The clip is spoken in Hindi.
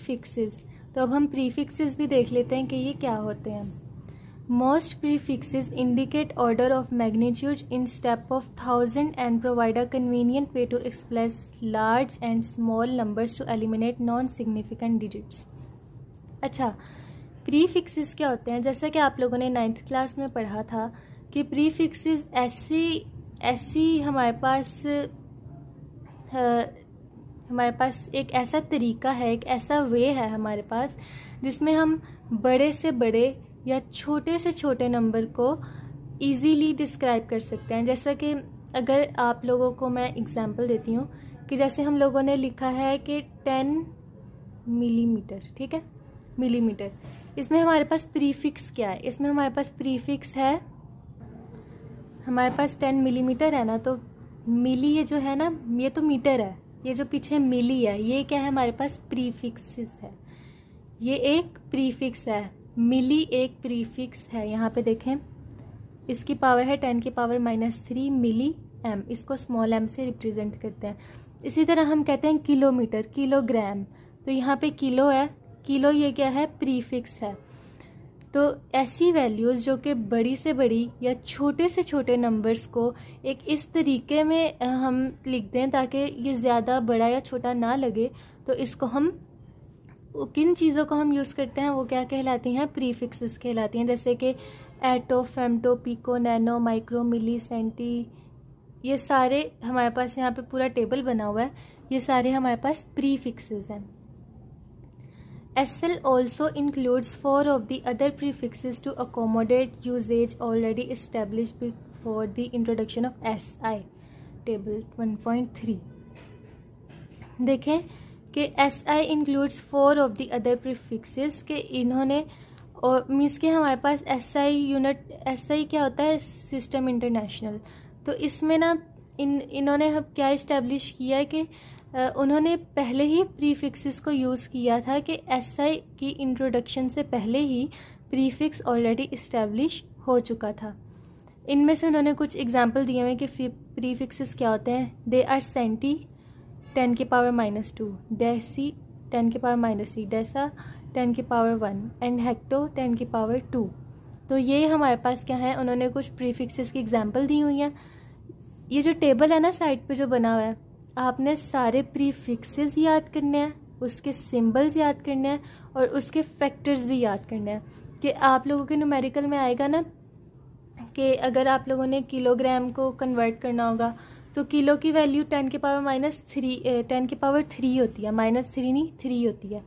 प्रीफिक्सेस। तो अब हम प्रीफिक्सेस भी देख लेते हैं कि ये क्या होते हैं। Most prefixes indicate order of magnitude in step of 1000 and provide a convenient way to express large and small numbers to eliminate non significant digits. अच्छा, प्रीफिक्सेस क्या होते हैं? जैसा कि आप लोगों ने 9th क्लास में पढ़ा था कि प्रीफिक्सेस ऐसी हमारे पास एक ऐसा तरीका है, एक ऐसा वे है हमारे पास जिसमें हम बड़े से बड़े या छोटे से छोटे नंबर को इजीली डिस्क्राइब कर सकते हैं। जैसा कि अगर आप लोगों को मैं एग्जांपल देती हूँ कि जैसे हम लोगों ने लिखा है कि 10 मिलीमीटर, ठीक है, मिलीमीटर। इसमें हमारे पास प्रीफिक्स क्या है? इसमें हमारे पास प्रीफिक्स है, हमारे पास 10 मिलीमीटर है ना, तो मिली ये जो है ना, ये तो मीटर है, ये जो पीछे मिली है ये क्या है? हमारे पास प्रीफिक्सेस है। ये एक प्रीफिक्स है, मिली एक प्रीफिक्स है। यहाँ पे देखें, इसकी पावर है 10 की पावर -3 मिली एम, इसको स्मॉल एम से रिप्रेजेंट करते हैं। इसी तरह हम कहते हैं किलोमीटर, किलोग्राम, तो यहाँ पे किलो है, किलो ये क्या है? प्रीफिक्स है। तो ऐसी वैल्यूज़ जो कि बड़ी से बड़ी या छोटे से छोटे नंबर्स को एक इस तरीके में हम लिख दें ताकि ये ज़्यादा बड़ा या छोटा ना लगे, तो इसको हम किन चीज़ों को हम यूज़ करते हैं वो क्या कहलाती हैं? प्रीफिक्सेस कहलाती हैं। जैसे कि एटो, फेमटो, पिको, नैनो, माइक्रो, मिली, सेंटी, ये सारे हमारे पास यहाँ पे पूरा टेबल बना हुआ है, ये सारे हमारे पास प्रीफिक्सेस हैं। SL also includes 4 of the other prefixes to accommodate usage already established before the introduction of SI. Table 1.3. देखें कि SI includes 4 of the other prefixes के इन्होंने और मीन्स के हमारे पास SI यूनिट, SI क्या होता है? System international. तो इसमें ना इन्होंने क्या इस्टेब्लिश किया है कि उन्होंने पहले ही प्रीफिक्सेस को यूज़ किया था कि SI की इंट्रोडक्शन से पहले ही प्रीफिक्स ऑलरेडी इस्टेब्लिश हो चुका था। इनमें से उन्होंने कुछ एग्जांपल दिए हुए कि प्रीफिक्सेस क्या होते हैं। दे आर सेंटी 10 की पावर -2, डेसी 10 की पावर -3, डेसा 10 की पावर 1 एंड हेक्टो 10 की पावर 2। तो ये हमारे पास क्या है? उन्होंने कुछ प्रीफिक्सेस की एग्जाम्पल दी हुई हैं। ये जो टेबल है ना साइड पे जो बना हुआ है, आपने सारे प्रीफिक्सेस याद करने हैं, उसके सिंबल्स याद करने हैं और उसके फैक्टर्स भी याद करने हैं। कि आप लोगों के न्यूमेरिकल में आएगा ना कि अगर आप लोगों ने किलोग्राम को कन्वर्ट करना होगा तो किलो की वैल्यू 10 की पावर -3 10 की पावर 3 होती है, -3 नहीं 3 होती है।